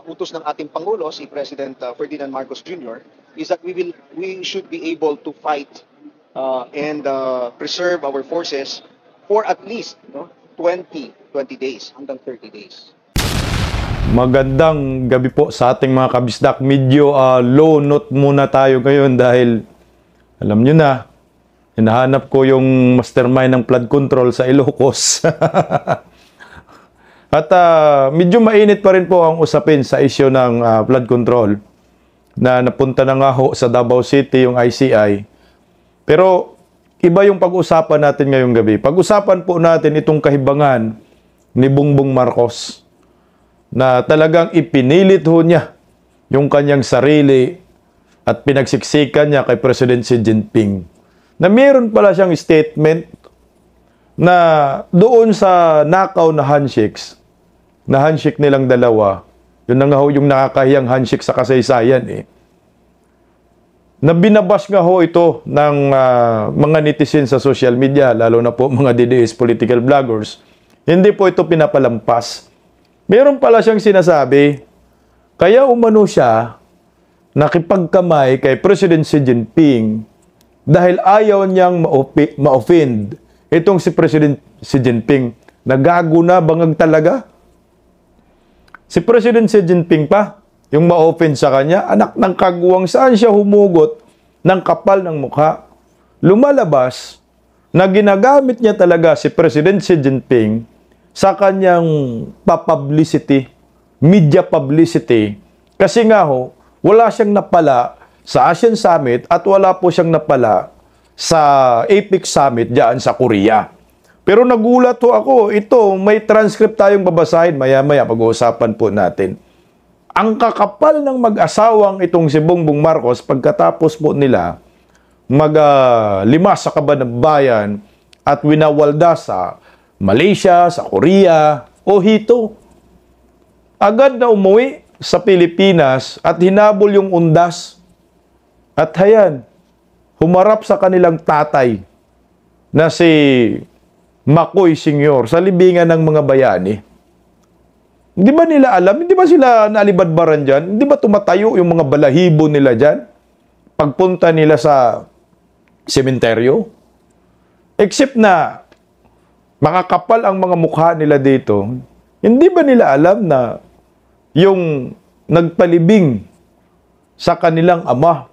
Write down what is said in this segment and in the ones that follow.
utos ng ating Pangulo, si President Ferdinand Marcos Jr., is that we should be able to fight and preserve our forces for at least 20 days hanggang 30 days. Magandang gabi po sa ating mga kabisdak. Medyo low note muna tayo ngayon dahil alam nyo na, hinahanap ko yung mastermind ng flood control sa Ilocos. At medyo mainit pa rin po ang usapin sa isyu ng flood control na napunta na nga ho sa Davao City yung ICI. Pero iba yung pag-usapan natin ngayong gabi. Pag-usapan po natin itong kahibangan ni Bongbong Marcos na talagang ipinilit ho niya yung kanyang sarili at pinagsiksikan niya kay President Xi Jinping. Na meron pala siyang statement na doon sa nakaw na handshake nilang dalawa, yun na nga ho yung nakakahiyang handshake sa kasaysayan na binabas nga ho ito ng mga netizen sa social media, lalo na po mga DDS political bloggers. Hindi po ito pinapalampas. Meron pala siyang sinasabi, kaya umano siya nakipagkamay kay President Xi Jinping dahil ayaw niyang ma-offend itong si President Xi Jinping. Nagago na bangag talaga? Si President Xi Jinping pa, yung ma-offend sa kanya, anak ng kagwang, saan siya humugot ng kapal ng mukha. Lumalabas na ginagamit niya talaga si President Xi Jinping sa kanyang publicity, media publicity, kasi nga ho, wala siyang napala sa ASEAN Summit at wala po siyang napala sa APEC Summit diyan sa Korea. Pero nagulat ho ako, ito, may transcript tayong babasahin, maya-maya pag-uusapan po natin. Ang kakapal ng mag-asawang itong si Bongbong Marcos, pagkatapos po nila limas sa Cabanabbayan at winawalda sa Malaysia, sa Korea, o hito. Agad na umuwi sa Pilipinas at hinabol yung undas. At hayan, humarap sa kanilang tatay na si Makoy Sr. sa libingan ng mga bayani. Hindi ba nila alam? Hindi ba sila nalibadbaran dyan? Hindi ba tumatayo yung mga balahibo nila dyan? Pagpunta nila sa sementeryo? Except na makakapal ang mga mukha nila dito. Hindi ba nila alam na yung nagpalibing sa kanilang ama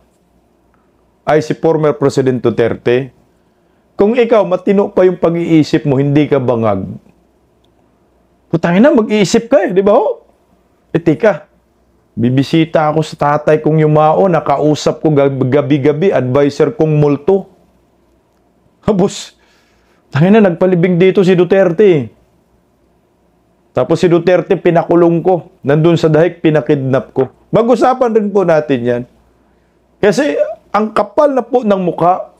ay si former President Duterte? Kung ikaw, matino pa yung pag-iisip mo, hindi ka bangag. Putangin na, mag-iisip ka di ba ho? Tika, bibisita ako sa tatay kong yumao, nakausap ko gabi-gabi, advisor kong multo. Habos, tangin na, nagpalibing dito si Duterte. Tapos si Duterte, pinakulong ko. Nandun sa dahig, pinakidnap ko. Mag-usapan rin po natin yan. Kasi, ang kapal na po ng mukha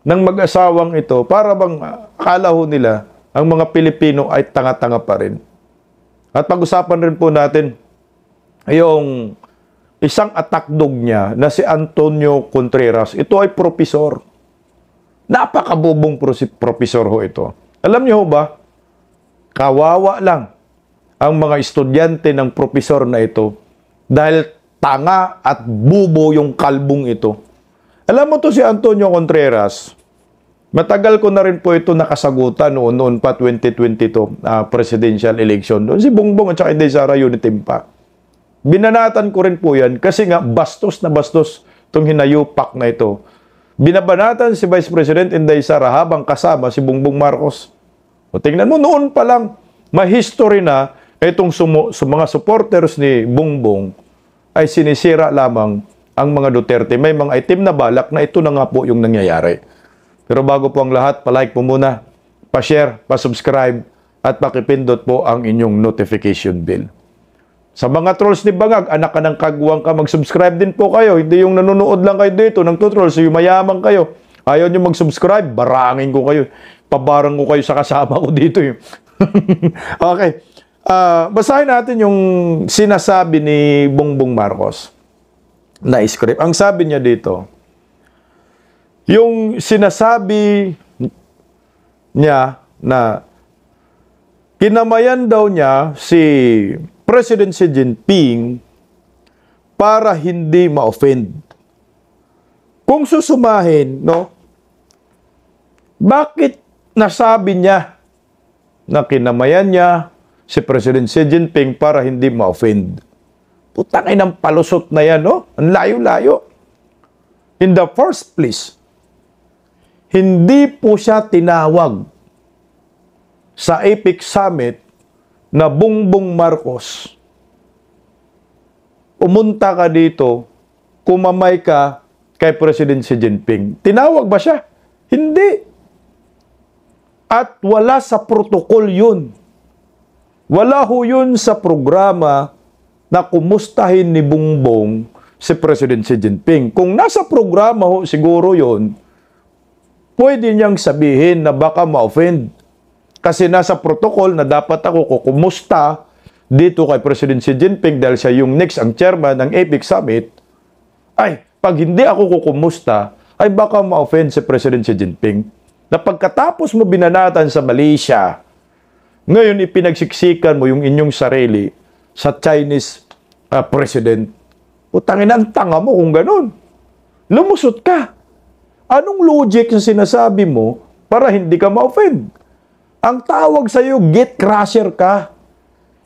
ng mag-asawang ito, para bang akala ho nila, ang mga Pilipino ay tanga-tanga pa rin. At pag-usapan rin po natin, yung isang attack dog niya na si Antonio Contreras. Ito ay propesor. Napakabubong propesor ho ito. Alam niyo ho ba, kawawa lang ang mga estudyante ng propesor na ito dahil tanga at bubo yung kalbong ito. Alam mo to si Antonio Contreras, matagal ko na rin po ito nakasagutan noon pa 2022 presidential election. Doon si Bongbong at saka Inday Sara Unitim pa. Binanatan ko rin po yan kasi nga bastos na bastos itong hinayupak na ito. Binabanatan si Vice President Inday Sara habang kasama si Bongbong Marcos. O tingnan mo, noon pa lang, may history na itong mga supporters ni Bongbong ay sinisira lamang ang mga Duterte. May mga itim na balak na ito na nga po yung nangyayari. Pero bago po ang lahat, palike po muna, pa-share, pa-subscribe, at pakipindot po ang inyong notification bell. Sa mga trolls ni Bangag, anak ka ng kagwang ka, mag-subscribe din po kayo. Hindi yung nanonood lang kayo dito ng tutrolls, yung mayaman kayo. Ayaw nyo mag-subscribe, barangin ko kayo. Pabarang ko kayo sa kasama ko dito. Okay. Basahin natin yung sinasabi ni Bongbong Marcos na script. Ang sabi niya dito, yung sinasabi niya na kinamayan daw niya si President Xi Jinping para hindi ma-offend. Kung susumahin, no, bakit nasabi niya na kinamayan niya si President Xi Jinping para hindi ma-offend? Putang inang palusot na yan, no? Ang layo-layo. In the first place, hindi po siya tinawag sa APEC Summit na Bongbong Marcos. Umunta ka dito, kumamay ka kay President Xi Jinping. Tinawag ba siya? Hindi. At wala sa protocol yun. Wala ho yun sa programa na kumustahin ni Bongbong si President Xi Jinping. Kung nasa programa ho siguro yun, pwede niyang sabihin na baka ma-offend. Kasi nasa protocol na dapat ako kukumusta dito kay President Xi Jinping dahil siya yung next ang chairman ng APEC Summit. Ay, pag hindi ako kukumusta, ay baka ma-offend si President Xi Jinping. Na pagkatapos mo binanatan sa Malaysia, ngayon ipinagsiksikan mo yung inyong sarili sa Chinese president. Utangin ang tanga mo kung ganun. Lumusot ka. Anong logic sa sinasabi mo para hindi ka ma-offend? Ang tawag sa'yo, gate crusher ka.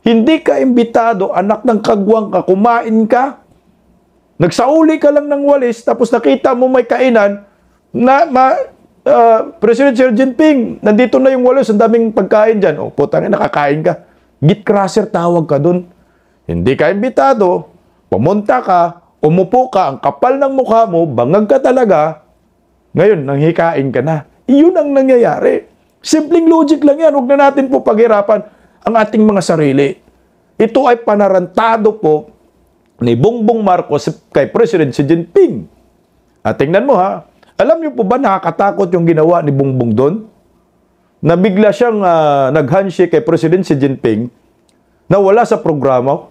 Hindi ka imbitado, anak ng kagwang ka, kumain ka. Nagsauli ka lang ng walis, tapos nakita mo may kainan na President Xi Jinping, nandito na yung walis, ang daming pagkain dyan. O, putang nakakain ka. Gate crusher tawag ka dun. Hindi ka imbitado, pumunta ka, umupo ka, ang kapal ng mukha mo, bangag ka talaga, ngayon, nanghikain ka na. Iyon ang nangyayari. Simpleng logic lang yan. Huwag na natin po paghirapan ang ating mga sarili. Ito ay panarantado po ni Bongbong Marcos kay President Xi Jinping. At tingnan mo ha, alam niyo po ba nakakatakot yung ginawa ni Bongbong doon? Na bigla siyang nag-handshake kay President Xi Jinping na wala sa programa.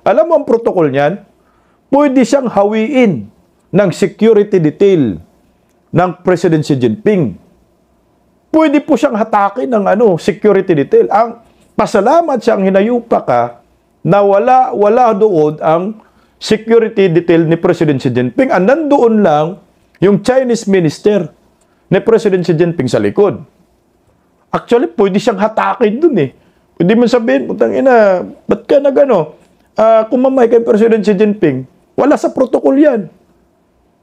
Alam mo ang protocol niyan? Pwede siyang hawiin ng security detail ng President Xi Jinping. Pwede po siyang hatakin ng security detail. Ang pasalamat siyang hinayupa ka na wala doon ang security detail ni President Xi Jinping. Ang nandoon lang yung Chinese minister ni President Xi Jinping sa likod. Actually, pwede siyang hatakin dun eh. Pwede mo sabihin, putang ina, ba't ka kumamay kay President Xi Jinping? Wala sa protocol yan.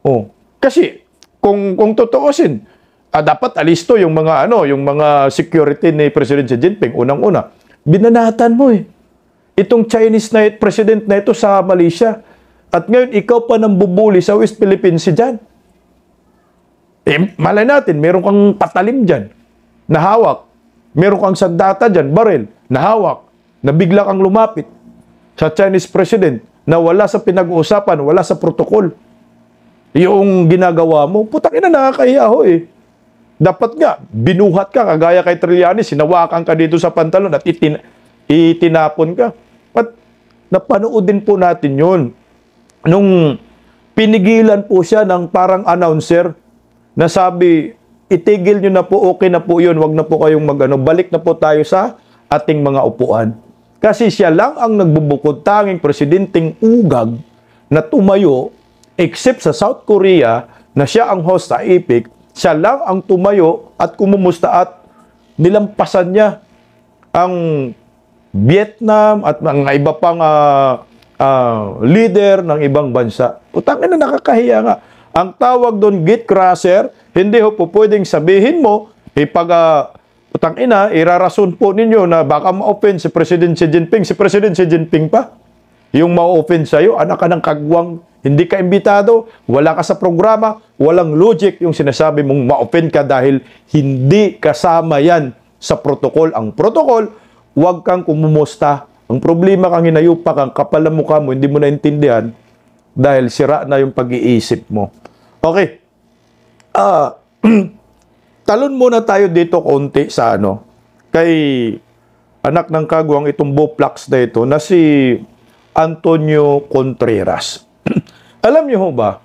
Oh, kasi kung totoosin, dapat alisto yung mga security ni President Xi Jinping. Unang-una, binanatan mo eh. Itong Chinese president na ito sa Malaysia. At ngayon, ikaw pa nang bubuli sa West Philippines dyan. Malay natin, meron kang patalim dyan na hawak. Meron kang sandata dyan, baril, na hawak. Na bigla kang lumapit sa Chinese president na wala sa pinag-uusapan, wala sa protocol. Yung ginagawa mo, putang ina, nakakahiya ho eh. Dapat nga, binuhat ka, kagaya kay Trillanes, sinawakan ka dito sa pantalon at itinapon ka. At napanood din po natin yun. Nung pinigilan po siya ng parang announcer na sabi, itigil nyo na po, okay na po yun, wag na po kayong balik na po tayo sa ating mga upuan. Kasi siya lang ang nagbubukod tanging presidenteng ugag na tumayo, except sa South Korea, na siya ang host sa APEC, siya lang ang tumayo at kumumusta at nilampasan niya ang Vietnam at mga iba pang leader ng ibang bansa. Putang ina, nakakahiya nga. Ang tawag doon, gate crusher, hindi ho po pwedeng sabihin mo, putang ina, irarason po ninyo na baka ma-offend si President Xi Jinping. Si President Xi Jinping pa, yung ma-offend sa'yo, anak ka ng kagwang, hindi ka imbitado, wala ka sa programa, walang logic yung sinasabi mong ma-offend ka dahil hindi kasama yan sa protocol. Ang protocol, huwag kang kumumusta. Ang problema kang hinayupa kang kapal na mukha mo, hindi mo naintindihan dahil sira na yung pag-iisip mo. Okay. Talon muna tayo dito konti sa kay anak ng kagwang itong Boplax na ito na si Antonio Contreras. Alam niyo ho ba,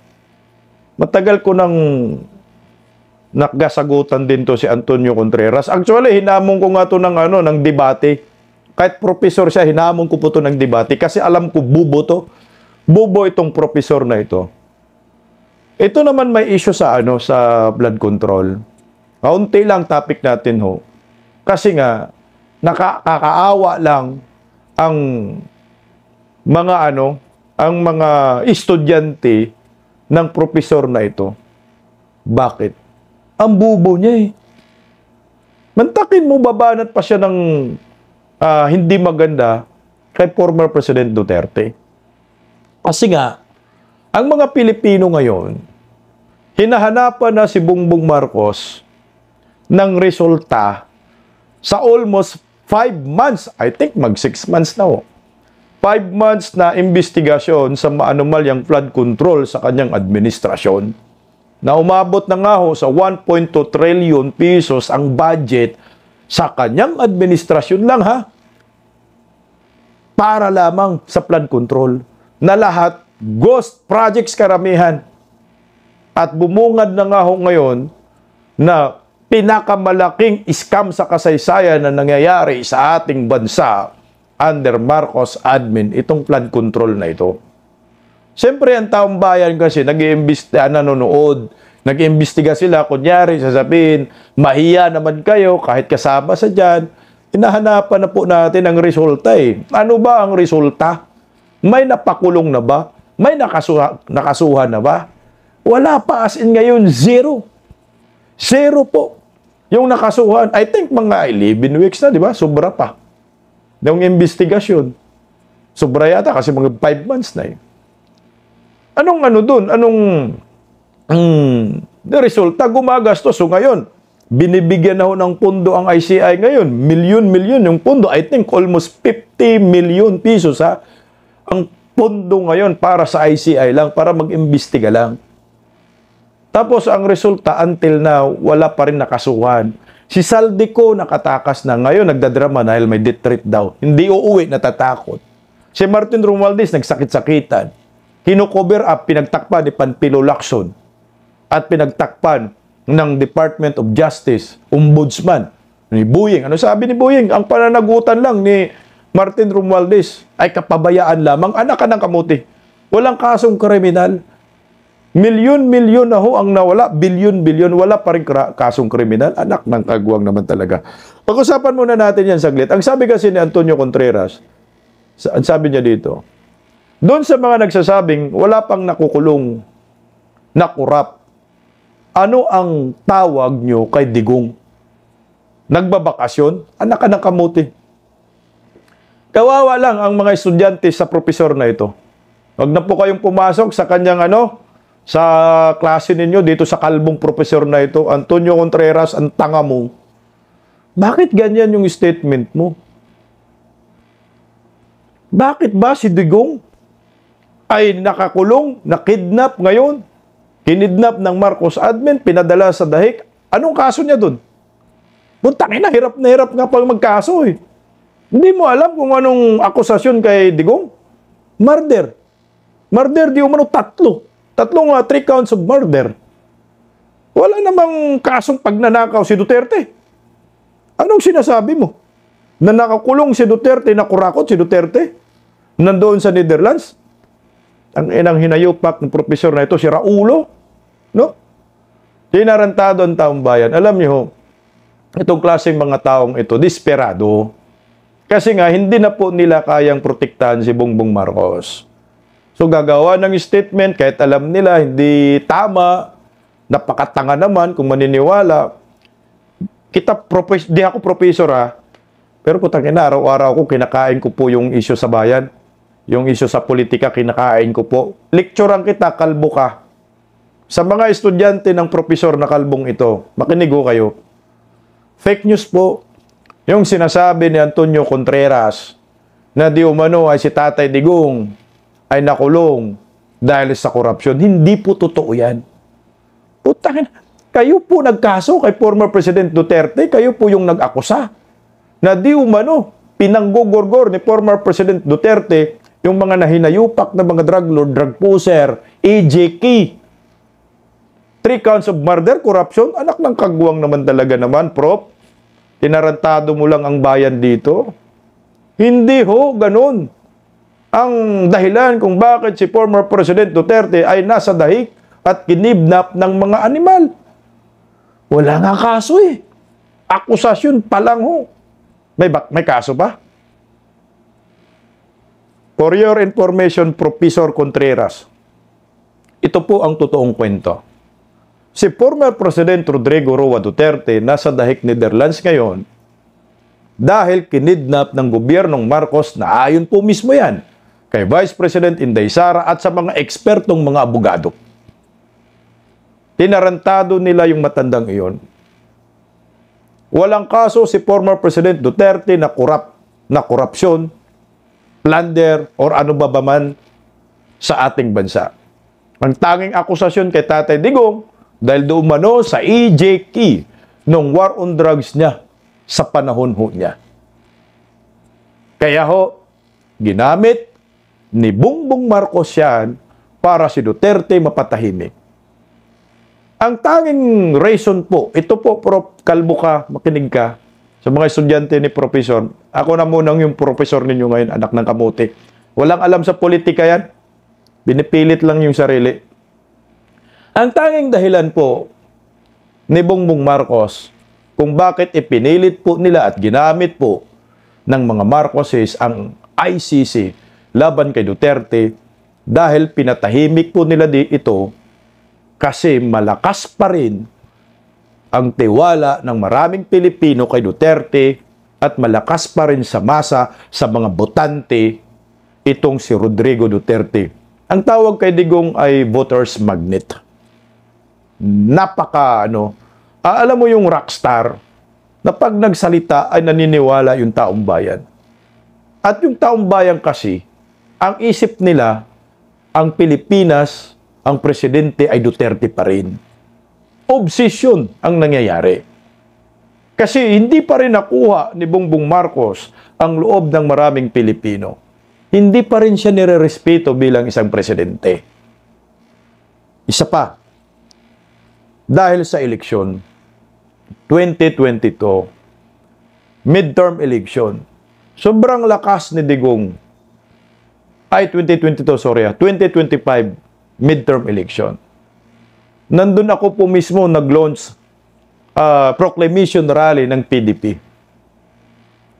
matagal ko nang nakasagutan din to si Antonio Contreras. Actually, hinamon ko nga to ng debate. Kahit professor siya, hinamon ko po to ng debate kasi alam ko bubo to. Bobo itong professor na ito. Ito naman may issue sa sa blood control. Kaunti lang topic natin ho. Kasi nga nakakaawa lang ang mga ang mga estudyante ng professor na ito. Bakit? Ang bubo niya eh. Mantakin mo babanat pa siya ng hindi maganda kay former President Duterte. Kasi nga, ang mga Pilipino ngayon, hinahanapan na si Bongbong Marcos ng resulta sa almost 5 months, I think mag 6 months na 5 months na investigasyon sa maanumalyang flood control sa kanyang administrasyon, na umabot na nga sa 1.2 trillion pesos ang budget sa kanyang administrasyon lang para lamang sa flood control, na lahat ghost projects karamihan. At bumungad na nga ngayon na pinakamalaking scam sa kasaysayan na nangyayari sa ating bansa under Marcos admin, itong flood control na ito. Siyempre, ang taong bayan kasi nanonood, nag-iimbestiga sila, kunyari, sasabihin, mahiya naman kayo, kahit kasama sa dyan, hinahanapan na po natin ang resulta eh. Ano ba ang resulta? May napakulong na ba? May nakasuhan na ba? Wala pa, as in ngayon, zero. Zero po. Yung nakasuhan, I think mga 11 weeks na, di ba? Sobra pa. Yung investigasyon. Sobra yata kasi mga 5 months na eh. Anong dun? Anong resulta? Gumagastos. So ngayon, binibigyan na ng pondo ang ICI ngayon. Milyon yung pondo. I think almost 50 million pesos ang pondo ngayon para sa ICI lang, para mag-imbestiga lang. Tapos ang resulta, until now, wala pa rin nakasuhan. Si Saldico nakatakas na ngayon, nagdadrama dahil may death threat daw. Hindi uuwi, natatakot. Si Martin Romualdez, nagsakit-sakitan. Kino-cover up, pinagtakpan ni Panfilo Lacson at pinagtakpan ng Department of Justice, Ombudsman, ni Buying. Ano sabi ni Buying? Ang pananagutan lang ni Martin Romualdez ay kapabayaan lamang. Anak ka ng kamuti. Walang kasong kriminal. Milyon-milyon na ang nawala. Bilyon-bilyon. Wala pa rin kasong kriminal. Anak ng kagwang naman talaga. Pag-usapan muna natin yan saglit. Ang sabi kasi ni Antonio Contreras, ang sabi niya dito, doon sa mga nagsasabing wala pang nakukulong na kurap, ano ang tawag nyo kay Digong? Nagbabakasyon? Anak ka ng kamuti. Kawawa lang ang mga estudyante sa profesor na ito. Huwag na po kayong pumasok sa kanyang sa klase ninyo dito sa kalbong profesor na ito. Antonio Contreras, ang tanga mo. Bakit ganyan yung statement mo? Bakit ba si Digong ay nakakulong, nakidnap ngayon? Kinidnap ng Marcos admin, pinadala sa dahig. Anong kaso niya dun? Puntangin na hirap nga pang magkaso eh. Hindi mo alam kung anong akusasyon kay Digong? Murder. Murder di umano tatlo. Tatlong 3 counts of murder. Wala namang kasong pagnanakaw si Duterte. Anong sinasabi mo? Na nakakulong si Duterte, nakurakot si Duterte? Nandoon sa Netherlands? Ang inang hinayupak ng profesor na ito, si Raulo. No? Tinarantado ang taong bayan. Alam niyo, itong klaseng mga taong ito, desperado. Kasi nga, hindi na po nila kayang protektahan si Bongbong Marcos. So, gagawa ng statement, kahit alam nila, hindi tama, napakatanga naman kung maniniwala. Di ako professor pero putangin na, araw-araw ko, kinakain ko po yung issue sa bayan. Yung issue sa politika, kinakain ko po. Lecturean kita, kalbo ka. Sa mga estudyante ng professor na kalbong ito, makinig ko kayo. Fake news po. Yung sinasabi ni Antonio Contreras na di umano ay si Tatay Digong ay nakulong dahil sa korupsyon. Hindi po totoo yan. Putangin, kayo po nagkaso kay former President Duterte, kayo po yung nag-akusa na di umano pinanggugurgor ni former President Duterte yung mga nahinayupak na mga drug lord, drug pusher, EJK. 3 counts of murder, corruption, anak ng kagwang naman talaga naman, Prof. Tinarantado mo lang ang bayan dito. Hindi ho, ganun. ang dahilan kung bakit si former President Duterte ay nasa dahig at kinidnap ng mga animal. Wala nga kaso eh. Akusasyon pa lang ho. May kaso ba? For your information, Professor Contreras, ito po ang totoong kwento. Si former President Rodrigo Roa Duterte nasa dahig Netherlands ngayon dahil kinidnap ng gobyernong Marcos na ayon po mismo yan kay Vice President Inday Sara at sa mga ekspertong mga abogado. Tinarantado nila yung matandang iyon. Walang kaso si former President Duterte na korupsyon, plunder, or ano ba man sa ating bansa. Ang tanging akusasyon kay Tatay Digong dahil doon sa EJK nung war on drugs niya sa panahon ho niya. Kaya ho, ginamit ni Bongbong Marcos yan para si Duterte mapatahimik. Ang tanging reason po, ito po, Prof. Kalbo ka, makinig ka, sa mga estudyante ni Professor. Ako na munang yung professor ninyo ngayon, anak ng kamote. Walang alam sa politika yan. Binipilit lang yung sarili. Ang tanging dahilan po ni Bongbong Marcos kung bakit ipinilit po nila at ginamit po ng mga Marcoses ang ICC laban kay Duterte dahil pinatahimik po nila ito kasi malakas pa rin ang tiwala ng maraming Pilipino kay Duterte at malakas pa rin sa masa sa mga botante itong si Rodrigo Duterte. Ang tawag kay Digong ay voters magnet. Alam mo yung rockstar na pag nagsalita ay naniniwala yung taong bayan. At yung taong bayan kasi, ang isip nila, ang Pilipinas, ang presidente ay Duterte pa rin. Obsession ang nangyayari. Kasi hindi pa rin nakuha ni Bongbong Marcos ang loob ng maraming Pilipino. Hindi pa rin siya nirerespeto bilang isang presidente. Isa pa, dahil sa eleksyon, 2022, midterm election, sobrang lakas ni Digong, 2025 midterm election. Nandun ako po mismo nag-launch proclamation rally ng PDP.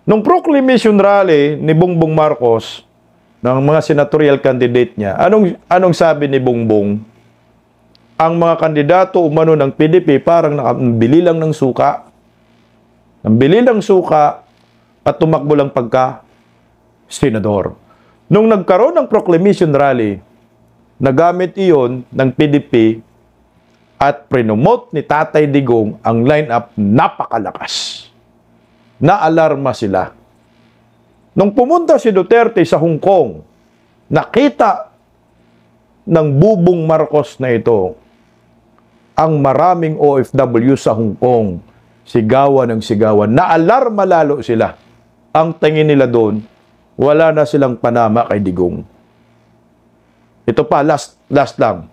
Nung proclamation rally ni Bongbong Marcos, ng mga senatorial candidate niya, anong sabi ni Bongbong? Ang mga kandidato umano ng PDP parang nakabili lang ng suka. Nambili ng suka at tumakbo lang pagka senador. Nung nagkaroon ng proclamation rally, nagamit iyon ng PDP at prinomote ni Tatay Digong ang lineup napakalakas. Naalarma sila. Nung pumunta si Duterte sa Hong Kong, nakita ng bubong Marcos na ito ang maraming OFW sa Hong Kong, sigawan ng sigawan. Naalarma lalo sila. Ang tingin nila doon, wala na silang panama kay Digong. Ito pa, last lang.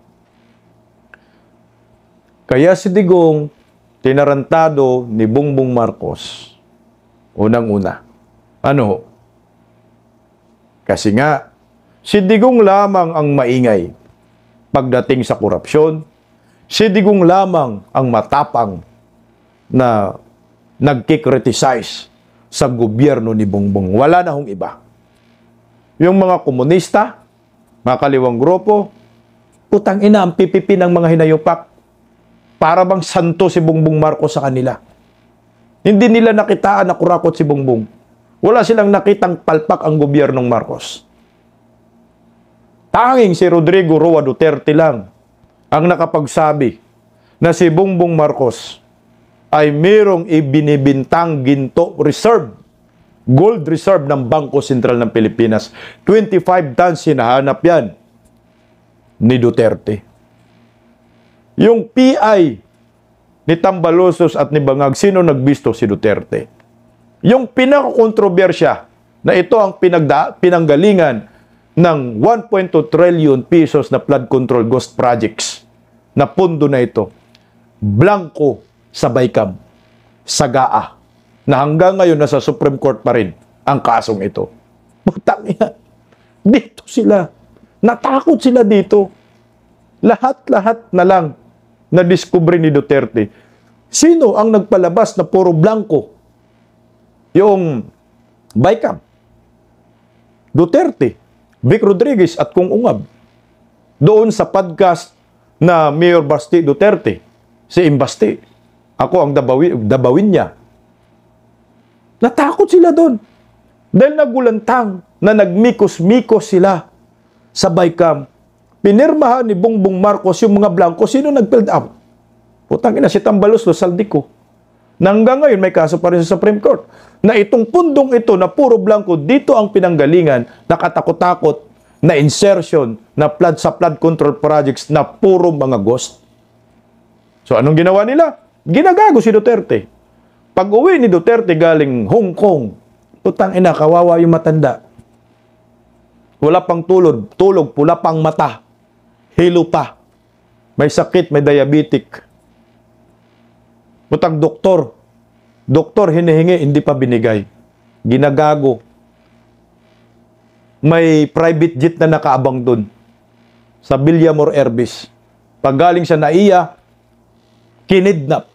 Kaya si Digong, tinarantado ni Bongbong Marcos. Unang-una. Ano? Kasi nga, si Digong lamang ang maingay pagdating sa korupsyon. Si Digong lamang ang matapang na nagkikriticize sa gobyerno ni Bongbong. Wala na hong iba. Yung mga komunista, mga kaliwang grupo, putang ina, ang pipipi ng mga hinayupak. Para bang santo si Bongbong Marcos sa kanila. Hindi nila nakitaan na kurakot si Bongbong. Wala silang nakitang palpak ang gobyernong Marcos. Tanging si Rodrigo Roa Duterte lang ang nakapagsabi na si Bongbong Marcos ay mayroong ibinibintang ginto reserve, gold reserve ng Bangko Sentral ng Pilipinas. 25 tons hinahanap yan ni Duterte. Yung PI ni Tambalosos at ni Bangag, sino nagbisto? Si Duterte. Yung pinakakontrobersya na ito ang pinanggalingan ng 1.2 trillion pesos na flood control ghost projects na pondo na ito, blanco sa Baykam, sa GAA, na hanggang ngayon nasa Supreme Court pa rin ang kasong ito. Putang ina. Dito sila. Natakot sila dito. Lahat-lahat na lang na-discover ni Duterte. Sino ang nagpalabas na puro blanco? Yung BICAM. Duterte, Vic Rodriguez at Kung Ungab. Doon sa podcast na Mayor Basti Duterte, si Imbasti. Ako ang dabawin niya. Natakot sila doon. Dahil nagulantang na nagmikos-mikos sila sa BICAM. Pinirmahan ni Bongbong Marcos yung mga blanco. Sino nag-build up? Putang ina, si Tambalos, Saldico. Hanggang ngayon, may kaso pa rin sa Supreme Court. Na itong pundong ito na puro blanco, dito ang pinanggalingan, nakatakot-takot na insertion na flood sa flood control projects na puro mga ghost. So anong ginawa nila? Ginagago si Duterte. Pag uwi ni Duterte galing Hong Kong, putang ina, kawawa yung matanda. Wala pang tulog, pula pang mata, hilo pa. May sakit, may diabetic. Putang doktor hinihingi, hindi pa binigay. Ginagago. May private jet na nakaabang dun sa Villamor Airbase. Pag galing sa NAIA, kinidnap.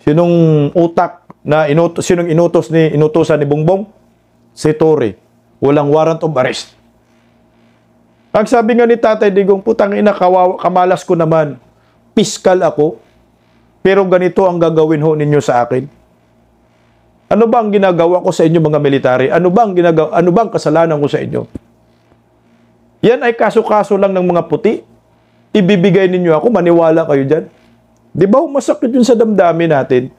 Sinong utak na inutosan ni Bongbong? Si Torre. Walang warrant of arrest. Ang sabi nga ni Tatay Digong, putang ina, kamalas ko naman. Piskal ako. Pero ganito ang gagawin ho ninyo sa akin. Ano ba ang ginagawa ko sa inyo mga military? Ano bang kasalanan ko sa inyo? Yan ay kaso-kaso lang ng mga puti. Ibibigay ninyo ako, maniwala kayo dyan. Di ba masakit yun sa damdamin natin?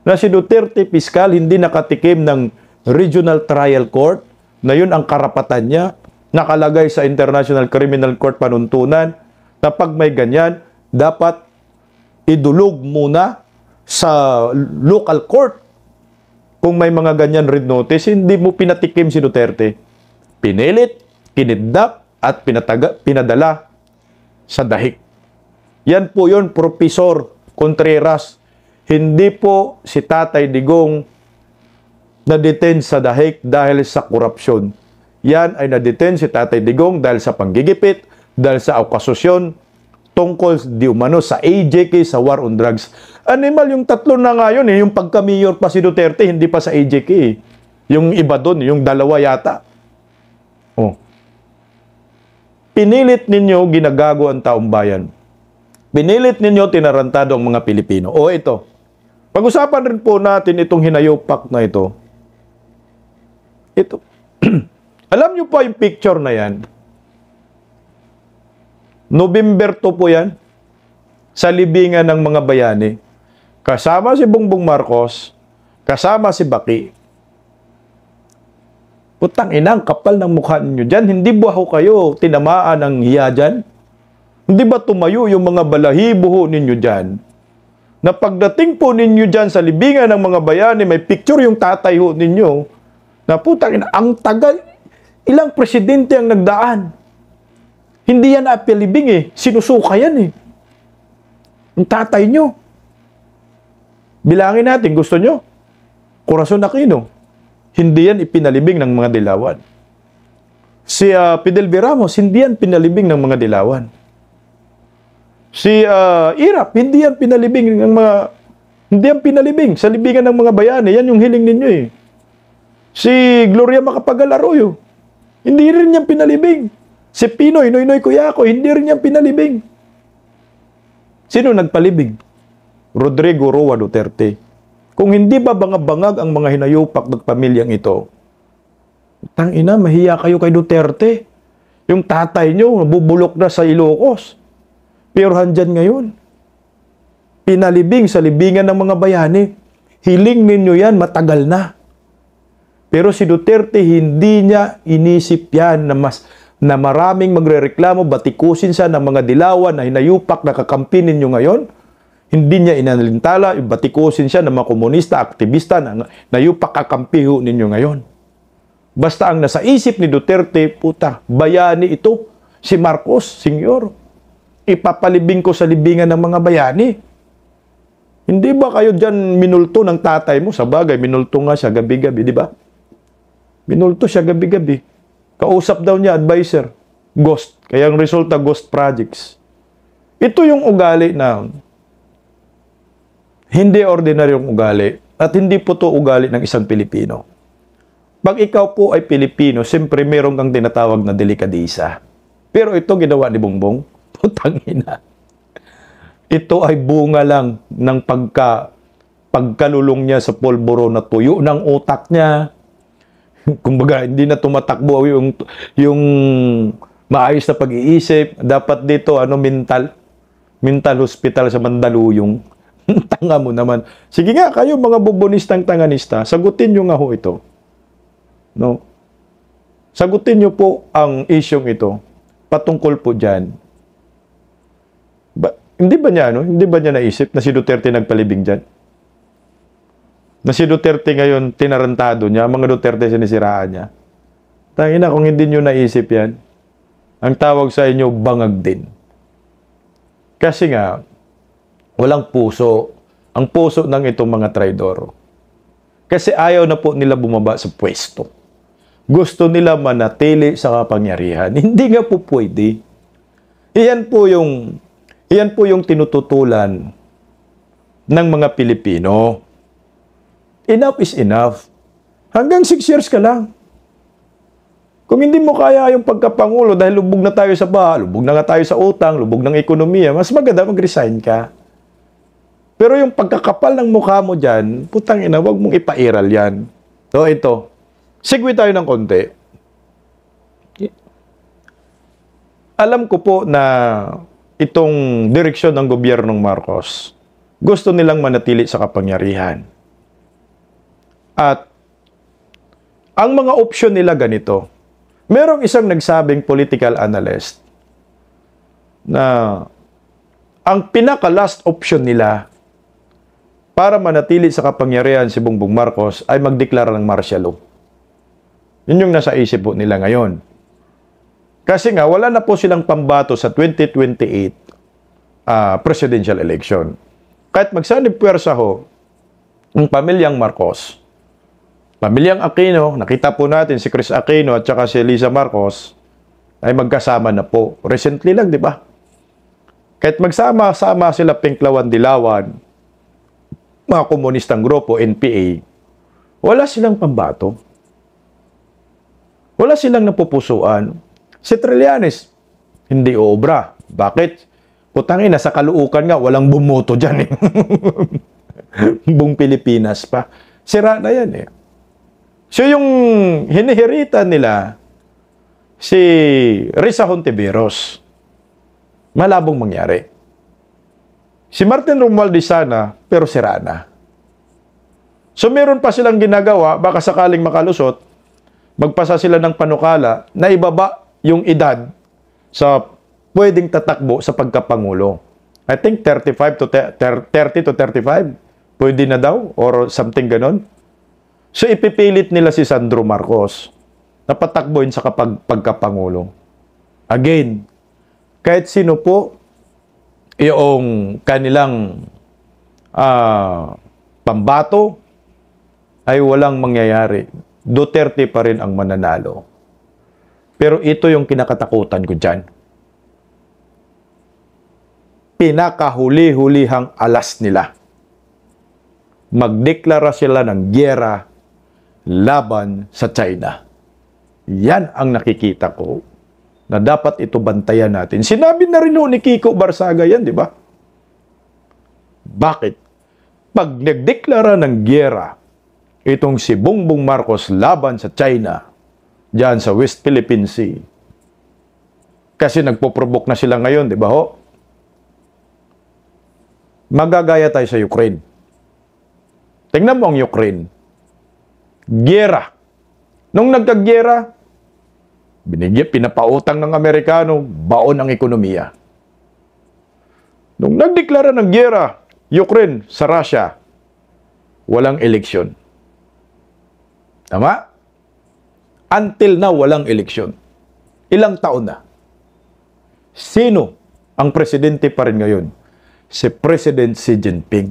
Na si Duterte Piskal hindi nakatikim ng Regional Trial Court, na yun ang karapatan niya, nakalagay sa International Criminal Court panuntunan, na pag may ganyan, dapat idulog muna sa local court. Kung may mga ganyan red notice, hindi mo pinatikim si Duterte. Pinilit, kinidnap, at pinadala sa dahig. Yan po yun, Professor Contreras. Hindi po si Tatay Digong na-detain sa dahig dahil sa korupsyon. Yan ay na-detain si Tatay Digong dahil sa panggigipit, dahil sa akusasyon tungkol di umano sa AJK, sa war on drugs. Animal, yung tatlo na nga yun, yung pagka-mayor pa si Duterte, hindi pa sa AJK. Yung iba doon, yung dalawa yata. Oh. Pinilit ninyo ginagago ang taong bayan. Pinilit ninyo tinarantado ang mga Pilipino. O ito, pag-usapan rin po natin itong hinayupak na ito. Ito. Alam nyo pa yung picture na yan? November 2 po yan. Sa libingan ng mga bayani. Kasama si Bongbong Marcos, kasama si Baki. Putang ina, ang kapal ng mukha ninyo dyan. Hindi ba ho kayo tinamaan ng hiya dyan? Hindi ba tumayo yung mga balahibo ho ninyo dyan? Na pagdating po ninyo dyan sa libingan ng mga bayani, may picture yung tatay ho ninyo. Na putang ina, ang tagal. Ilang presidente ang nagdaan. Hindi yan apelibing eh. Sinusuka yan eh. Yung tatay nyo. Bilangin natin, gusto nyo? Corazon Aquino. Hindi yan ipinalibing ng mga dilawan. Si Fidel V. Ramos, hindi yan pinalibing ng mga dilawan. Si Irap, hindi yan pinalibing ng mga... Hindi yan pinalibing sa libingan ng mga bayani. Yan yung hiling ninyo eh. Si Gloria Macapagal Arroyo, hindi rin yan pinalibing. Si Pinoy, Noynoy Cuyako, hindi rin yan pinalibing. Sino nagpalibing? Rodrigo Roa Duterte. Kung hindi ba bangag-bangag ang mga hinayupak ng pamilyang ito, tangina, mahiya kayo kay Duterte. Yung tatay nyo, nabubulok na sa Ilocos. Pero handyan ngayon. Pinalibing sa libingan ng mga bayani. Hiling ninyo yan, matagal na. Pero si Duterte, hindi niya inisip yan na maraming magrereklamo, batikusin siya ng mga dilawan na hinayupak na kakampi ninyo ngayon. Hindi niya inalintala, batikusin siya ng mga komunista, aktivista na nayupak kakampiho ninyo ngayon. Basta ang nasa isip ni Duterte, puta, bayani ito, si Marcos, senyor. Ipapalibing ko sa libingan ng mga bayani. Hindi ba kayo dyan minulto ng tatay mo? Sa bagay, minulto nga siya gabi-gabi, di ba? Minulto siya gabi-gabi. Kausap daw niya, advisor. Ghost. Kaya ang resulta, ghost projects. Ito yung ugali na hindi ordinaryong ugali at hindi po to ugali ng isang Pilipino. Pag ikaw po ay Pilipino, siyempre meron kang tinatawag na delikadisa. Pero ito ginawa ni Bongbong, putang ina. Ito ay bunga lang ng pagkalulong niya sa polboro na tuyo ng utak niya. Kumbaga, hindi na tumatakbo yung maayos na pag-iisip. Dapat dito, mental hospital sa Mandaluyong. Tanga mo naman. Sige nga, kayo mga bubonistang tanganista, sagutin nyo nga ho ito. No? Sagutin nyo po ang isyong ito patungkol po dyan. Hindi ba niya naisip na si Duterte nagpalibing dyan? Na si Duterte ngayon tinarantado niya, mga Duterte sinisiraan niya. Tangina, kung hindi nyo naisip yan, ang tawag sa inyo, bangag din. Kasi nga, walang puso. Ang puso ng itong mga traidor. Kasi ayaw na po nila bumaba sa pwesto. Gusto nila manatili sa kapangyarihan. Hindi nga po pwede. Iyan po yung tinututulan ng mga Pilipino. Enough is enough. Hanggang 6 years ka lang. Kung hindi mo kaya yung pagkapangulo dahil lubog na tayo sa baha, lubog na nga tayo sa utang, lubog ng ekonomiya, mas maganda mag-resign ka. Pero yung pagkakapal ng mukha mo dyan, putang ina, wag mong ipairal yan. So ito, segue tayo ng konti. Alam ko po na itong direksyon ng gobyernong Marcos, gusto nilang manatili sa kapangyarihan. At ang mga opsyon nila ganito. Merong isang nagsabing political analyst na ang pinaka-last option nila para manatili sa kapangyarihan si Bongbong Marcos ay magdeklara ng martial law. Yun yung nasa isip po nila ngayon. Kasi nga, wala na po silang pambato sa 2028 presidential election. Kahit magsanib puwersa ho, ang pamilyang Marcos, pamilyang Aquino, nakita po natin si Chris Aquino at saka si Liza Marcos ay magkasama na po. Recently lang, di ba? Kahit magsama-sama sila Pinklawan Dilawan, mga komunistang grupo, NPA, wala silang pambato. Wala silang napupusuan. Si Trillanes, hindi obra. Bakit? Putangin, nasa Caloocan nga, walang bumoto dyan eh. Buong Pilipinas pa. Sira na yan eh. So yung hinihiritan nila, si Risa Hontiveros, malabong mangyari. Si Martin Romualdez sana, pero sira na. So meron pa silang ginagawa, baka sakaling makalusot, magpasa sila ng panukala na ibaba yung edad sa pwedeng tatakbo sa pagkapangulo. I think 30 to 35, pwede na daw, or something ganon. So ipipilit nila si Sandro Marcos na patakboin sa pagkapangulo. Again, kahit sino po yung kanilang pambato ay walang mangyayari. Duterte pa rin ang mananalo. Pero ito yung kinakatakutan ko dyan. Pinakahuli-hulihang alas nila. Magdeklara sila ng gyera laban sa China. Yan ang nakikita ko na dapat ito bantayan natin. Sinabi na rin ni Kiko Barsaga yan, di ba? Bakit? Pag nagdeklara ng gyera itong si Bongbong Marcos laban sa China, diyan sa West Philippine Sea, kasi nagpo-provoke na sila ngayon, di ba ho? Magagaya tayo sa Ukraine. Tingnan mo ang Ukraine. Gyera. Nung nagkagyera, pinapautang ng Amerikano, baon ang ekonomiya. Nung nagdeklara ng gyera, Ukraine sa Russia, walang eleksyon. Tama? Until now, walang eleksyon. Ilang taon na. Sino ang presidente pa rin ngayon? Si President Xi Jinping.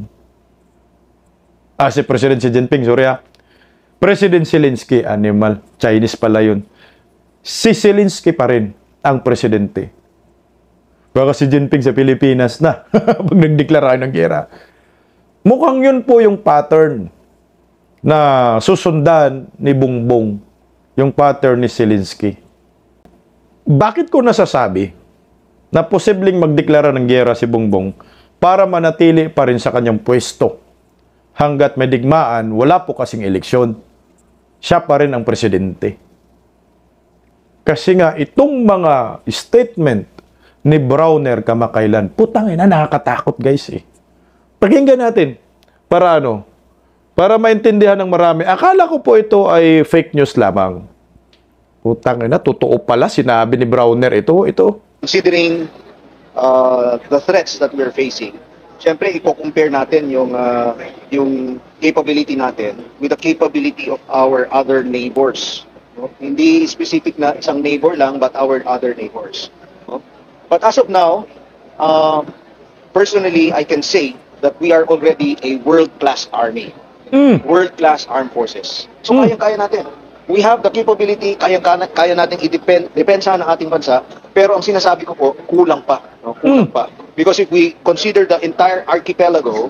Si President Xi Jinping, sorry President Zelensky, animal. Chinese pala yun. si Zelensky pa rin ang presidente. Baka si Jinping sa Pilipinas na pag nagdeklara ng gera. Mukhang yun po yung pattern na susundan ni Bongbong, yung pattern ni Zelensky. Bakit ko nasasabi na posibleng magdeklara ng gera si Bongbong para manatili pa rin sa kanyang pwesto? Hanggat may digmaan, wala po kasing eleksyon. Siya pa rin ang presidente. Kasi nga, itong mga statement ni Browner kamakailan, putang ina, nakakatakot guys eh. Pakinggan natin, para ano? Para maintindihan ng marami. Akala ko po ito ay fake news lamang. Putang ina, totoo pala, sinabi ni Browner ito. Considering the threats that we're facing, siyempre, i-compare natin yung capability natin with the capability of our other neighbors. No? Hindi specific na isang neighbor lang, but our other neighbors. No? But as of now, personally, I can say that we are already a world-class army. World-class armed forces. So, kaya natin. We have the capability, kaya natin i-depensa ng ating bansa, pero ang sinasabi ko po, kulang pa. No? Kulang pa. Because if we consider the entire archipelago,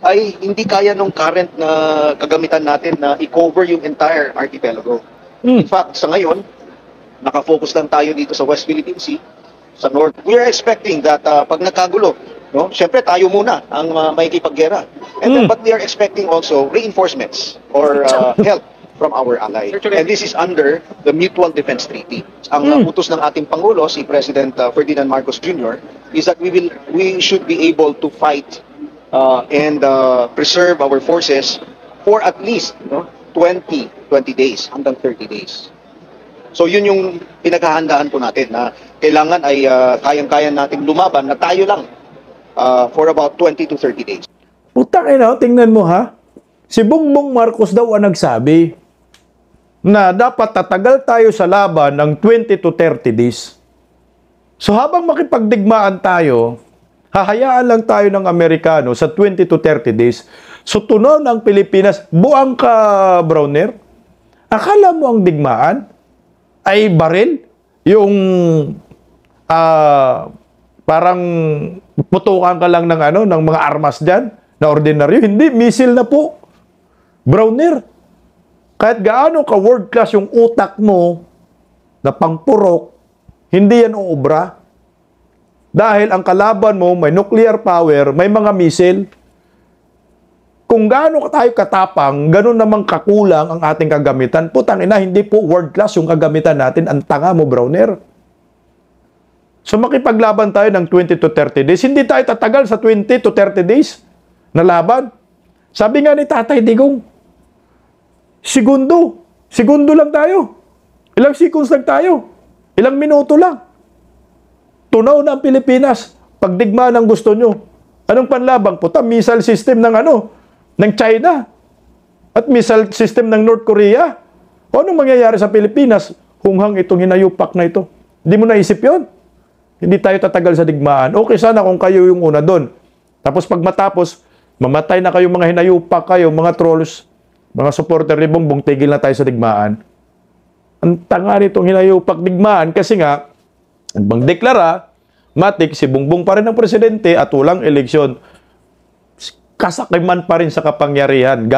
ay hindi kaya nung current na kagamitan natin na i-cover yung entire archipelago. In fact, sa ngayon, nakafocus lang tayo dito sa West Philippine Sea, sa North. We are expecting that pag nagkagulo, no, syempre tayo muna ang makikipaggera. And then, but we are expecting also reinforcements or help from our ally. And this is under the Mutual Defense Treaty. Ang utos ng ating Pangulo, si President Ferdinand Marcos Jr., is that we should be able to fight and preserve our forces for at least 20 days hanggang 30 days. So yun yung pinaghahandaan po natin na kailangan ay kayang-kaya nating lumaban na tayo lang for about 20 to 30 days. Putang ina, tingnan mo ha. Si Bongbong Marcos daw ang nagsabi na dapat tatagal tayo sa laban ng 20 to 30 days. So habang makipagdigmaan tayo, hahayaan lang tayo ng Amerikano sa 20 to 30 days. So tunaw ng Pilipinas, buang ka, Browner? Akala mo ang digmaan ay baril? Yung parang putukan ka lang ng mga armas dyan na ordinaryo? Hindi, missile na po. Browner, kahit gaano ka world class yung utak mo na pangpurok, hindi yan uubra. Dahil ang kalaban mo may nuclear power, may mga missile. Kung gaano tayo katapang, gano'n namang kakulang ang ating kagamitan. Putang ina, hindi po world class yung kagamitan natin. Ang tanga mo, Browner. So makipaglaban tayo ng 20 to 30 days. Hindi tayo tatagal sa 20 to 30 days na laban. Sabi nga ni Tatay Digong, segundo lang tayo. Ilang seconds lang tayo. Ilang minuto lang. Tunaw na ang Pilipinas. Pagdigma ng gusto nyo. Anong panlabang? Puta, missile system ng China. At missile system ng North Korea. O anong mangyayari sa Pilipinas? Hunghang itong hinayupak na ito. Hindi mo naisip yon? Hindi tayo tatagal sa digmaan. Okay sana kung kayo yung una doon. Tapos pag matapos, mamatay na kayo mga hinayupak kayo, mga trolls, mga supporter ni Bongbong, tigil na tayo sa digmaan. Ang tanga nitong hinayupak digmaan kasi nga, bang deklara, matik si Bongbong pa rin ang presidente at walang eleksyon. Kasakiman pa rin sa kapangyarihan.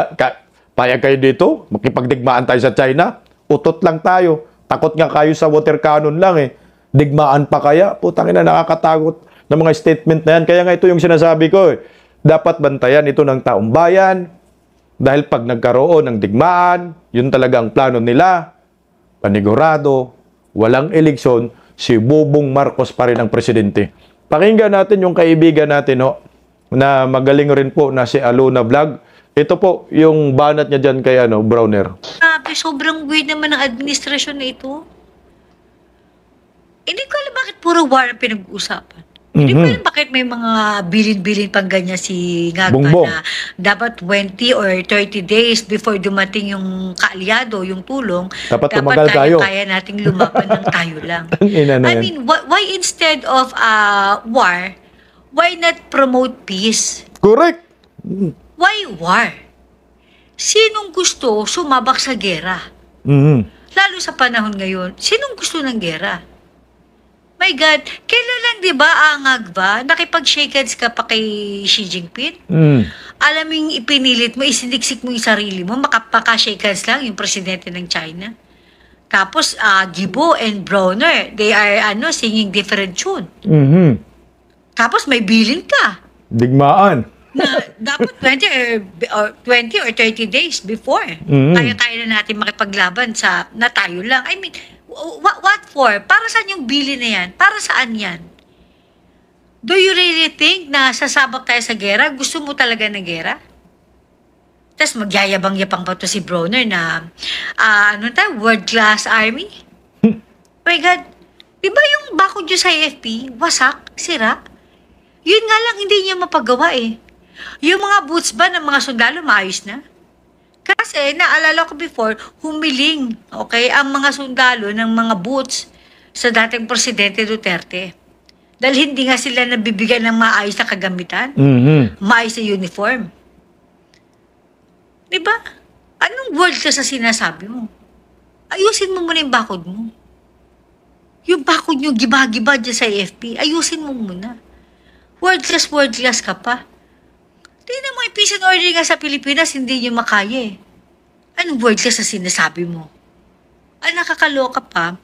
Payag kayo dito? Makipagdigmaan tayo sa China? Utot lang tayo. Takot nga kayo sa water cannon lang eh. Digmaan pa kaya? Putang ina, nakakatakot ng mga statement na yan. Kaya nga ito yung sinasabi ko eh. Dapat bantayan ito ng taong bayan. Dahil pag nagkaroon ng digmaan, yun talaga ang plano nila. Panigurado, walang eleksyon, si Bongbong Marcos pa rin ang presidente. Pakinggan natin yung kaibigan natin, na magaling rin po na si Aluna Vlog. Ito po yung banat niya dyan kay Browner. Grabe, sobrang weird naman ng administrasyon na ito. Hindi ko alam bakit puro war ang pinag-uusapan. Hindi ko alam bakit may mga bilin-bilin pang ganyan si Ngagpa Bongbong. na dapat 20 or 30 days before dumating yung kaalyado, yung tulong, Dapat tumagal tayo. kaya nating lumaban ng tayo lang. Ina na I yan. mean, why instead of war, why not promote peace? Correct. Why war? Sinong gusto sumabak sa gera? Mhm. lalo sa panahon ngayon, sinong gusto ng gera? My God, kailan lang, di ba, angag ba? Nakipag-shake hands ka pa kay Xi Jinping? Alam mo yung ipinilit mo, isiniksik mo yung sarili mo, makapaka-shake hands lang yung presidente ng China. Tapos, Gibo and Bronner, they are singing different tune. Tapos, may billing ka. Digmaan. Na dapat 20 or 30 days before. Kaya-kaya na natin makipaglaban na tayo lang. I mean, what for? Para saan yung billing na yan? Para saan yan? Do you really think na sasabak tayo sa gera? Gusto mo talaga ng gera? Tapos magyayabang-yapang pa to si Bronner na world-class army? Oh my God. Di ba yung bakod nyo sa AFP, wasak, sira? Yun nga lang, hindi niya mapagawa eh. Yung mga boots ba ng mga sundalo, maayos na? Kasi, naalala ko before, humiling, okay, ang mga sundalo ng mga boots sa dating Presidente Duterte. Dahil hindi nga sila nabibigyan ng maayos na kagamitan, maayos na uniform. Diba? Anong word ka sa sinasabi mo? Ayusin mo muna yung bakod mo. Yung bakod nyo, giba-giba dyan sa AFP, ayusin mo muna. World class ka pa. Tingnan mo, yung peace and order nga sa Pilipinas, hindi nyo makaya eh. Anong word class sa sinasabi mo? Nakakaloka pa,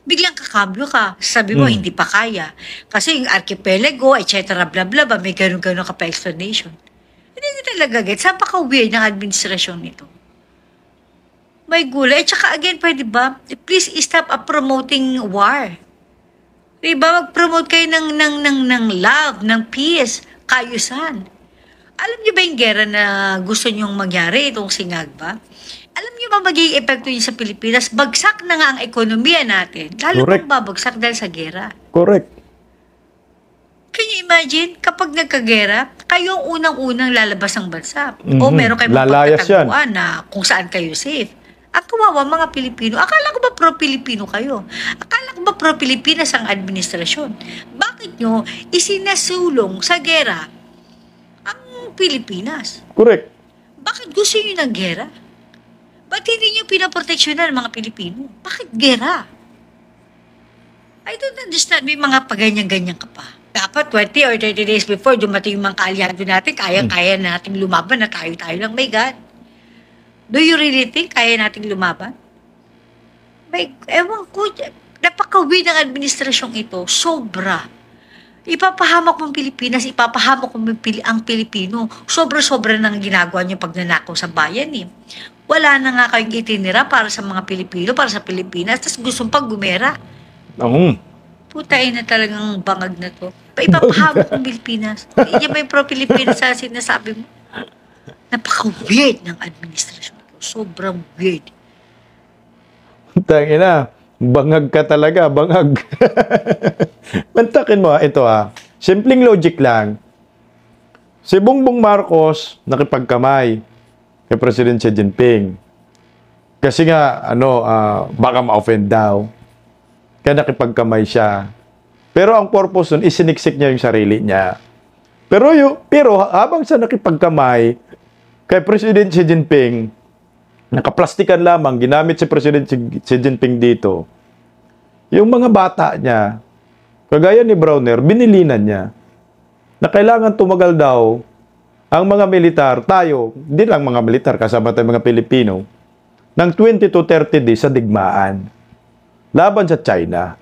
biglang kakambyo ka. Sabi mo, hindi pa kaya. Kasi yung archipelago, etc. bla bla bla, may ganun-ganun ka pa explanation. Hindi nyo talaga get. Saan pa ka-weird ng administrasyon nito? May gulay. At saka again, pwede ba? Please stop promoting war. Diba? Mag-promote kayo ng love, ng peace, kayusan. Alam niyo ba yung gera na gusto niyong magyari, itong singag ba? Alam niyo ba magiging epekto niyo sa Pilipinas? Bagsak na nga ang ekonomiya natin. Lalo pang babagsak dahil sa gera. Correct. Can you imagine, kapag nagkagera, kayo ang unang-unang lalabas ng bansa. O meron kayong pagkataguan na kung saan kayo safe. Ang kawawa mga Pilipino. Akala ko ba pro-Pilipino kayo? Akala ko ba pro-Pilipinas ang administrasyon? Bakit nyo isinasulong sa gera ang Pilipinas? Correct. Bakit gusto nyo ng gera? Ba't hindi nyo pinaproteksyonan ang mga Pilipino? Bakit gera? I don't understand. May mga paganyan-ganyan ka pa. Dapat 20 or 30 days before dumating yung mga kaalyado natin, kaya natin lumaban na tayo-tayo lang. My God. Do you really think kaya natin lumaban? Ewan ko, napakawin ng administrasyong ito. Sobra. Ipapahamak mo ang Pilipinas, ipapahamak mo ang Pilipino. Sobra-sobra nang ginagawa niyo pagnanakaw sa bayan eh. Wala na nga kayong itinira para sa mga Pilipino, para sa Pilipinas, tapos gustong paggumera. Putay na talagang bangag na to. Ipapahamak ang Pilipinas. Yan ba yung pro-Pilipinas sa sinasabi mo? Napaka-weird ng administrasyon. Sobrang weird. Tangina, bangag ka talaga, bangag. Mantakin mo, ito simpleng logic lang. Si Bongbong Marcos nakipagkamay kay President Xi Jinping. Kasi nga, baka ma-offend daw. Kaya nakipagkamay siya. Pero ang purpose nun, isiniksik niya yung sarili niya. Pero habang siya nakipagkamay kay President Xi Jinping, nakaplastikan lamang, ginamit si President Xi Jinping dito, yung mga bata niya, kagaya ni Bronner, binilinan niya na kailangan tumagal daw ang mga militar, tayo, hindi lang mga militar, kasama tayong mga Pilipino, ng 20 to 30 days sa digmaan laban sa China.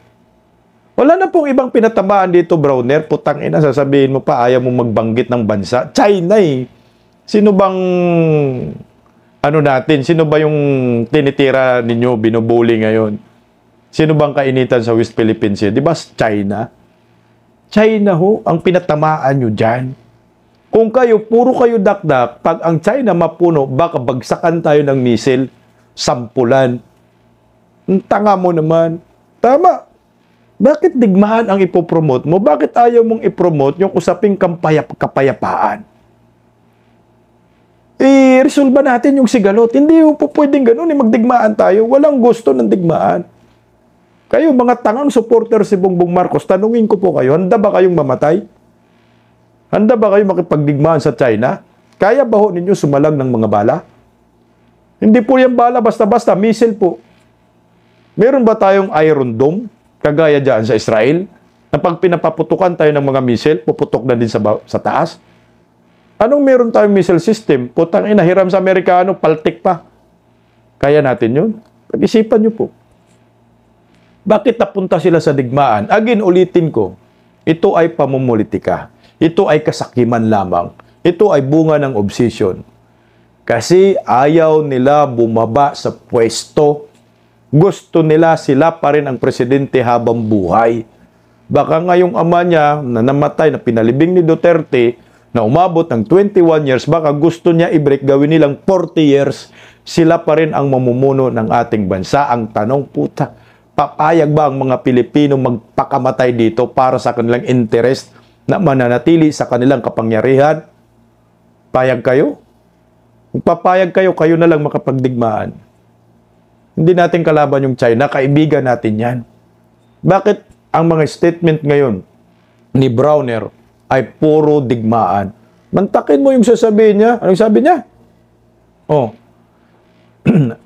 Wala na pong ibang pinatamaan dito, Bronner. Putang ina, sasabihin mo pa, ayaw mo magbanggit ng bansa. China eh. Sino bang sino ba yung tinitira ninyo, binubuli ngayon? Sino bang kainitan sa West Philippines? Di ba China? China ho, ang pinatamaan nyo dyan. Kung puro kayo dakdak, pag ang China mapuno, baka bagsakan tayo ng misil, sampulan. Ang tanga mo naman. Tama. Bakit digmaan ang ipopromote mo? Bakit ayaw mong ipromote yung usaping kapayapaan? I-resolve natin yung sigalot. Hindi po pwedeng ganun. Magdigmaan tayo. Walang gusto ng digmaan. Kayo, mga tangang supporter si Bongbong Marcos, tanungin ko po kayo, handa ba kayong mamatay? Handa ba kayong makipagdigmaan sa China? Kaya ba ho ninyo sumalag ng mga bala? Hindi po yung bala basta-basta, missile po. Meron ba tayong Iron Dome, kagaya dyan sa Israel, na pag pinapaputukan tayo ng mga missile, puputok na din sa taas? Anong meron tayong missile system? Putang ina, hiram sa Amerikano, paltik pa. Kaya natin yun? Pag-isipan nyo po. Bakit napunta sila sa digmaan? Again, ulitin ko, ito ay pamumulitika. Ito ay kasakiman lamang. Ito ay bunga ng obsession. Kasi ayaw nila bumaba sa pwesto. Gusto nila sila pa rin ang presidente habang buhay. Baka ngayong ama niya na namatay, na pinalibing ni Duterte, na umabot ng 21 years, baka gusto niya i-break, gawin nilang 40 years, sila pa rin ang mamumuno ng ating bansa. Ang tanong, puta, papayag ba ang mga Pilipino magpakamatay dito para sa kanilang interest na mananatili sa kanilang kapangyarihan? Payag kayo? Kung papayag kayo, kayo na lang makapagdigmaan. Hindi natin kalaban yung China, kaibigan natin yan. Bakit ang mga statement ngayon ni Browner ay puro digmaan? Mantakin mo yung sasabihin niya. Anong sabi niya?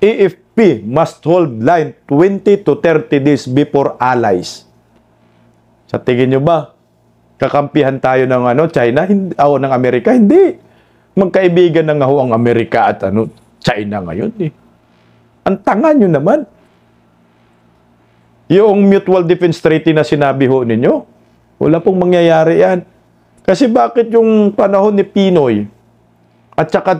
AFP must hold line 20 to 30 days before allies. Sa tingin nyo ba, kakampihan tayo ng China? Ng Amerika? Hindi. Magkaibigan na nga ho ang Amerika at China ngayon. Ang tanga nyo naman. Yung Mutual Defense Treaty na sinabi ho ninyo, wala pong mangyayari yan. Kasi bakit yung panahon ni Pinoy at saka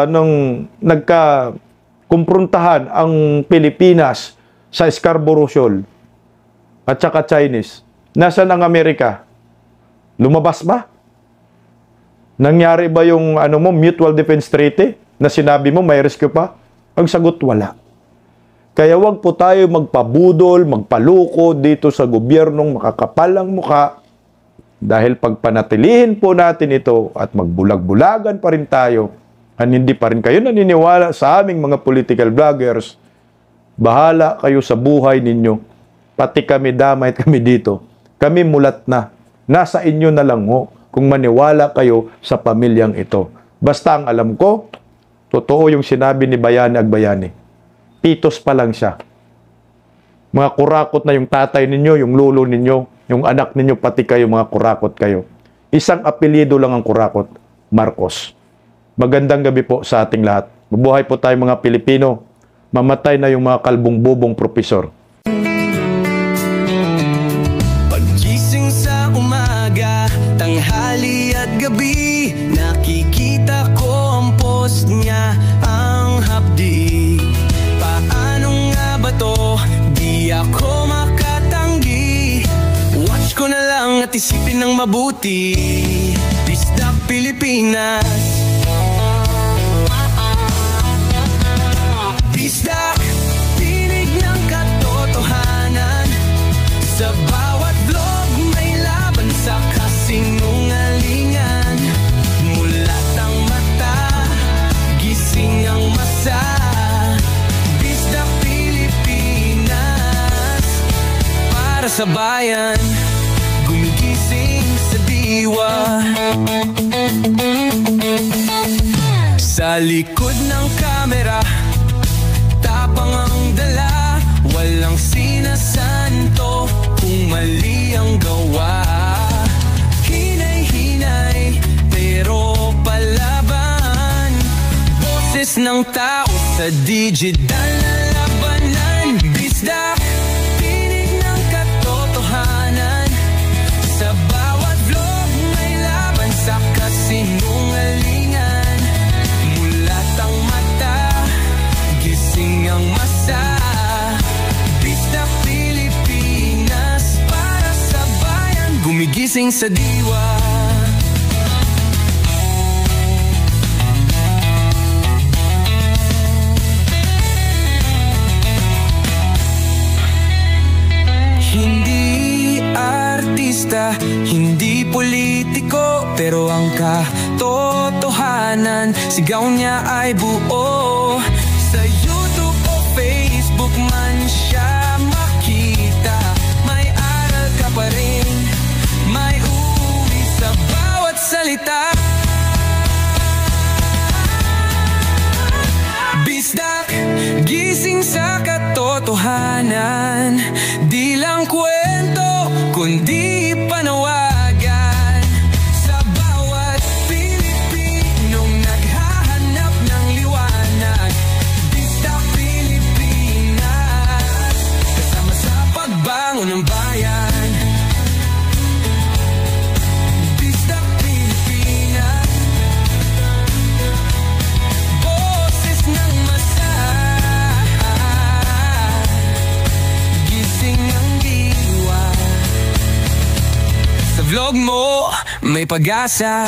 nung nagka-kumprontahan ang Pilipinas sa Scarborough Shoal at saka Chinese, nasaan ang Amerika? Lumabas ba? Nangyari ba yung Mutual Defense Treaty na sinabi mo may rescue pa? Ang sagot, wala. Kaya wag po tayo magpabudol, magpaluko dito sa gobyernong makakapal ang muka. Dahil pag panatilihin po natin ito at magbulag-bulagan pa rin tayo, at hindi pa rin kayo naniniwala sa aming mga political vloggers, bahala kayo sa buhay ninyo. Pati kami, damay kami dito. Kami mulat na. Nasa inyo na lang ho kung maniwala kayo sa pamilyang ito. Basta ang alam ko, totoo yung sinabi ni Bayani Agbayani. Pitos pa lang siya. Mga kurakot na yung tatay ninyo, yung lolo ninyo, yung anak ninyo, pati kayo mga kurakot kayo. Isang apelyido lang ang kurakot, Marcos. Magandang gabi po sa ating lahat. Mabuhay po tayo mga Pilipino. Mamatay na yung mga kalbong-bubong propesor. Paggising sa umaga, tanghali at gabi, nakikita ko ang post niya, ang hapdi. Paano nga ba to? Di ako makatanggi. Watch ko na lang at isipin ng mabuti. Bisdak Pilipinas. Bisdak, tinig ng katotohanan. Sa bawat vlog may laban sa kasinungalingan. Mulat ang mata, gising ang masa. Bisdak Pilipinas, para sa bayan, gumigising sa diwa. Sa likod ng kamera, tapang ang dala, walang sinasanto kung mali ang gawa. Hinay-hinay, pero palaban. Boses ng tao sa digital na labanan. Bisdak, tinig ng katotohanan. Sa bawat vlog may laban sa kasinungalingan. Mulat ang mata, gising ang masa. Bisdak Pilipinas, para sa bayan, gumigising sa diwa. Hindi artista, hindi politiko, pero ang katotohanan, sigaw niya ay buo. Sa YouTube o Facebook man siya makita, may aral ka pa rin, may uwi sa bawat salita. Bisdak, gising sa katotohanan. katotohanan. Di lang kwento, kundi panawagan sa bawat Pilipinong naghahanap ng liwanag. Pista Pilipinas, kasama sa pagbangon ng bayan. Pista Pilipinas, boses ng masa, gising ang diwa. Sa vlog mo, may pag-asa.